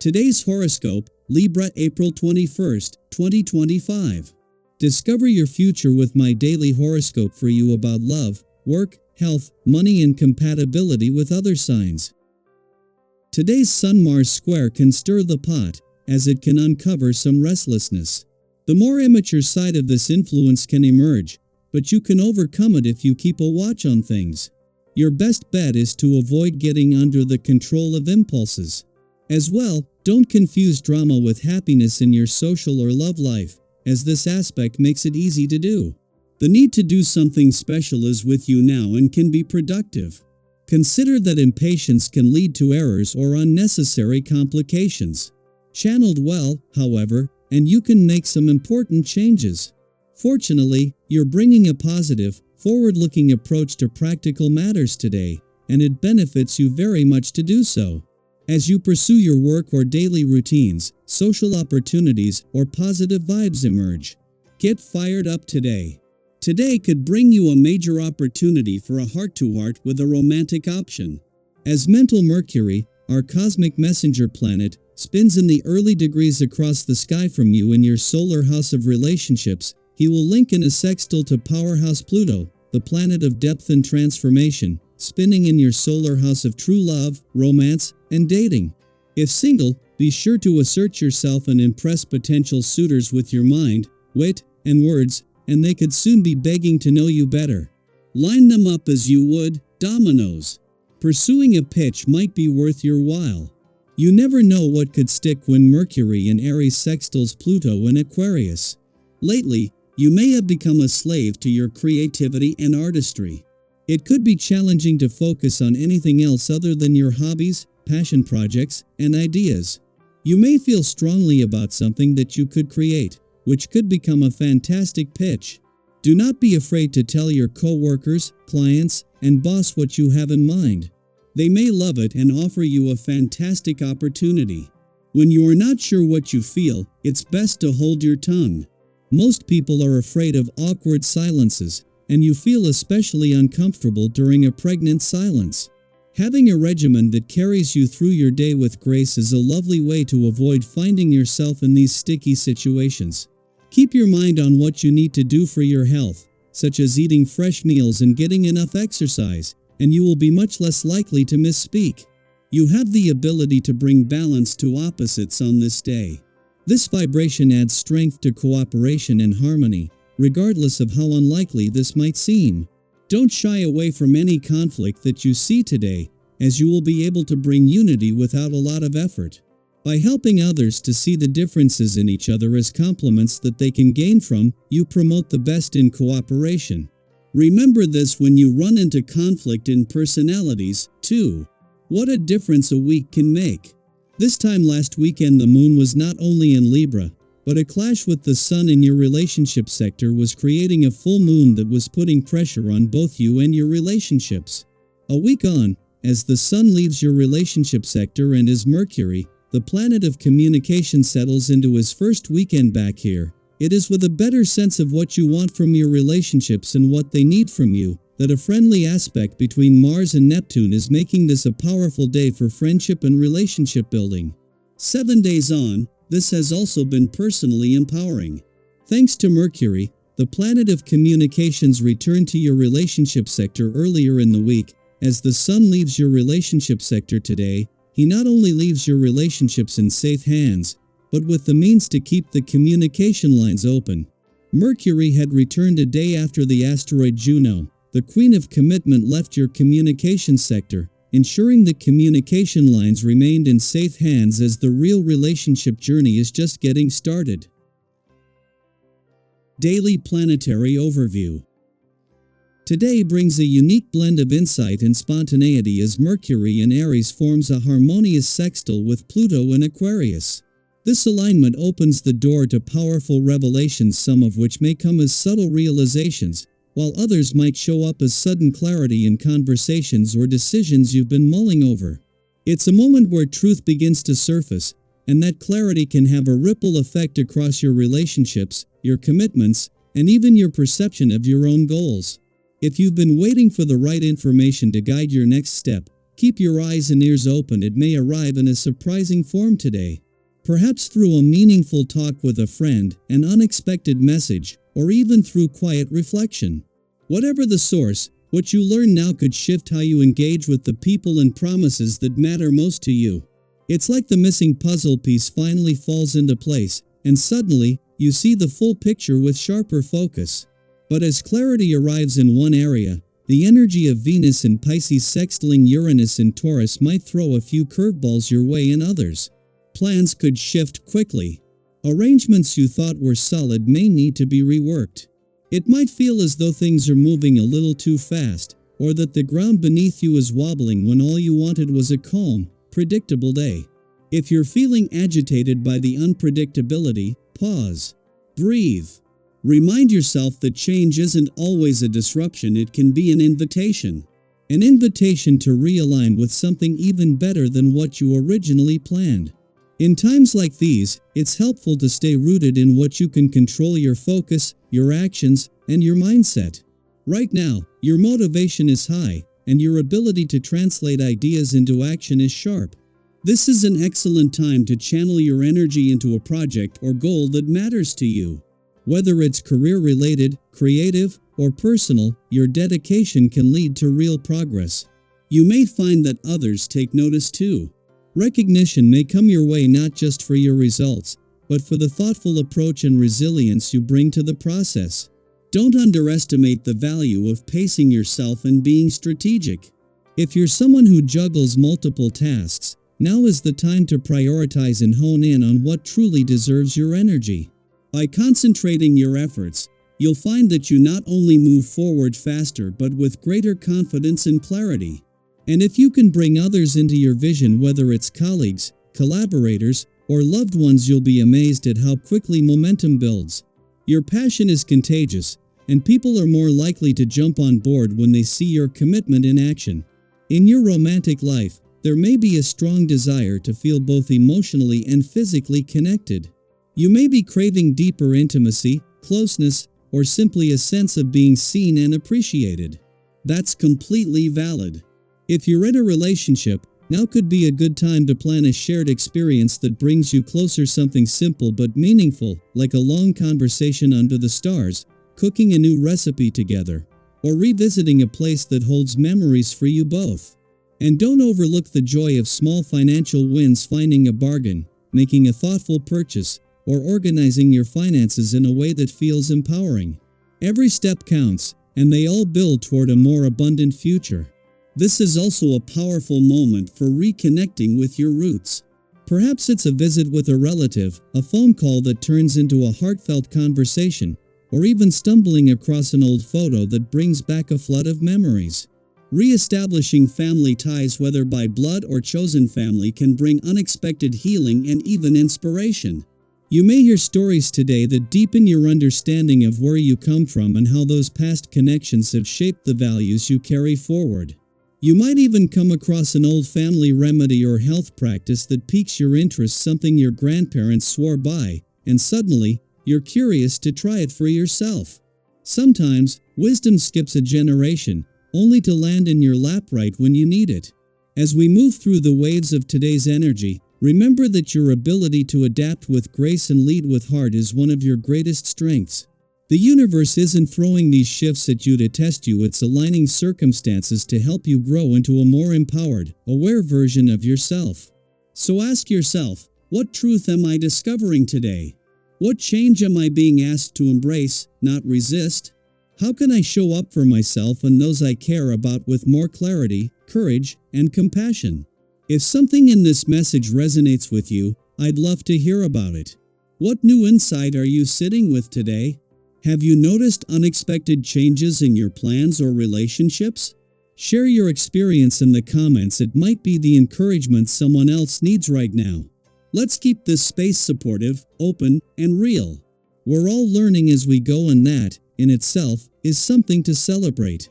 Today's horoscope, Libra April 21st, 2025. Discover your future with my daily horoscope for you about love, work, health, money and compatibility with other signs. Today's Sun-Mars square can stir the pot, as it can uncover some restlessness. The more immature side of this influence can emerge, but you can overcome it if you keep a watch on things. Your best bet is to avoid getting under the control of impulses. As well, don't confuse drama with happiness in your social or love life, as this aspect makes it easy to do. The need to do something special is with you now and can be productive. Consider that impatience can lead to errors or unnecessary complications. Channeled well, however, and you can make some important changes. Fortunately, you're bringing a positive, forward-looking approach to practical matters today, and it benefits you very much to do so. As you pursue your work or daily routines, social opportunities or positive vibes emerge. Get fired up today. Today could bring you a major opportunity for a heart-to-heart with a romantic option. As mental Mercury, our cosmic messenger planet, spins in the early degrees across the sky from you in your solar house of relationships, he will link in a sextile to powerhouse Pluto, the planet of depth and transformation, spinning in your solar house of true love, romance, and dating. If single, be sure to assert yourself and impress potential suitors with your mind, wit, and words, and they could soon be begging to know you better. Line them up as you would dominoes. Pursuing a pitch might be worth your while. You never know what could stick when Mercury in Aries sextiles Pluto in Aquarius. Lately, you may have become a slave to your creativity and artistry. It could be challenging to focus on anything else other than your hobbies, passion projects, and ideas. You may feel strongly about something that you could create, which could become a fantastic pitch. Do not be afraid to tell your co-workers, clients, and boss what you have in mind. They may love it and offer you a fantastic opportunity. When you are not sure what you feel, it's best to hold your tongue. Most people are afraid of awkward silences, and you feel especially uncomfortable during a pregnant silence. Having a regimen that carries you through your day with grace is a lovely way to avoid finding yourself in these sticky situations. Keep your mind on what you need to do for your health, such as eating fresh meals and getting enough exercise, and you will be much less likely to misspeak. You have the ability to bring balance to opposites on this day. This vibration adds strength to cooperation and harmony, regardless of how unlikely this might seem. Don't shy away from any conflict that you see today, as you will be able to bring unity without a lot of effort. By helping others to see the differences in each other as compliments that they can gain from, you promote the best in cooperation. Remember this when you run into conflict in personalities, too. What a difference a week can make. This time last weekend the moon was not only in Libra, but a clash with the sun in your relationship sector was creating a full moon that was putting pressure on both you and your relationships. A week on, as the sun leaves your relationship sector and as Mercury, the planet of communication, settles into his first weekend back here, it is with a better sense of what you want from your relationships and what they need from you, that a friendly aspect between Mars and Neptune is making this a powerful day for friendship and relationship building. 7 days on, this has also been personally empowering. Thanks to Mercury, the planet of communications returned to your relationship sector earlier in the week. As the sun leaves your relationship sector today, he not only leaves your relationships in safe hands, but with the means to keep the communication lines open. Mercury had returned a day after the asteroid Juno, the queen of commitment, left your communication sector, ensuring the communication lines remained in safe hands as the real relationship journey is just getting started. Daily Planetary Overview. Today brings a unique blend of insight and spontaneity as Mercury in Aries forms a harmonious sextile with Pluto in Aquarius. This alignment opens the door to powerful revelations, some of which may come as subtle realizations, while others might show up as sudden clarity in conversations or decisions you've been mulling over. It's a moment where truth begins to surface, and that clarity can have a ripple effect across your relationships, your commitments, and even your perception of your own goals. If you've been waiting for the right information to guide your next step, Keep your eyes and ears open, it may arrive in a surprising form today. Perhaps through a meaningful talk with a friend, an unexpected message, or even through quiet reflection. Whatever the source, what you learn now could shift how you engage with the people and promises that matter most to you. It's like the missing puzzle piece finally falls into place, and suddenly, you see the full picture with sharper focus. But as clarity arrives in one area, the energy of Venus in Pisces sextiling Uranus in Taurus might throw a few curveballs your way in others. Plans could shift quickly. Arrangements you thought were solid may need to be reworked. It might feel as though things are moving a little too fast, or that the ground beneath you is wobbling when all you wanted was a calm, predictable day. If you're feeling agitated by the unpredictability, pause. Breathe. Remind yourself that change isn't always a disruption, it can be an invitation. An invitation to realign with something even better than what you originally planned. In times like these, it's helpful to stay rooted in what you can control: your focus, your actions, and your mindset. Right now, your motivation is high, and your ability to translate ideas into action is sharp. This is an excellent time to channel your energy into a project or goal that matters to you. Whether it's career-related, creative, or personal, your dedication can lead to real progress. You may find that others take notice too. Recognition may come your way not just for your results, but for the thoughtful approach and resilience you bring to the process. Don't underestimate the value of pacing yourself and being strategic. If you're someone who juggles multiple tasks, now is the time to prioritize and hone in on what truly deserves your energy. By concentrating your efforts, you'll find that you not only move forward faster but with greater confidence and clarity. And if you can bring others into your vision, whether it's colleagues, collaborators, or loved ones, you'll be amazed at how quickly momentum builds. Your passion is contagious, and people are more likely to jump on board when they see your commitment in action. In your romantic life, there may be a strong desire to feel both emotionally and physically connected. You may be craving deeper intimacy, closeness, or simply a sense of being seen and appreciated. That's completely valid. If you're in a relationship, now could be a good time to plan a shared experience that brings you closer, something simple but meaningful, like a long conversation under the stars, cooking a new recipe together, or revisiting a place that holds memories for you both. And don't overlook the joy of small financial wins: finding a bargain, making a thoughtful purchase, or organizing your finances in a way that feels empowering. Every step counts, and they all build toward a more abundant future. This is also a powerful moment for reconnecting with your roots. Perhaps it's a visit with a relative, a phone call that turns into a heartfelt conversation, or even stumbling across an old photo that brings back a flood of memories. Re-establishing family ties, whether by blood or chosen family, can bring unexpected healing and even inspiration. You may hear stories today that deepen your understanding of where you come from and how those past connections have shaped the values you carry forward. You might even come across an old family remedy or health practice that piques your interest, something your grandparents swore by, and suddenly, you're curious to try it for yourself. Sometimes, wisdom skips a generation, only to land in your lap right when you need it. As we move through the waves of today's energy, remember that your ability to adapt with grace and lead with heart is one of your greatest strengths. The universe isn't throwing these shifts at you to test you, it's aligning circumstances to help you grow into a more empowered, aware version of yourself. So ask yourself, what truth am I discovering today? What change am I being asked to embrace, not resist? How can I show up for myself and those I care about with more clarity, courage, and compassion? If something in this message resonates with you, I'd love to hear about it. What new insight are you sitting with today? Have you noticed unexpected changes in your plans or relationships? Share your experience in the comments. It might be the encouragement someone else needs right now. Let's keep this space supportive, open, and real. We're all learning as we go, and that, in itself, is something to celebrate.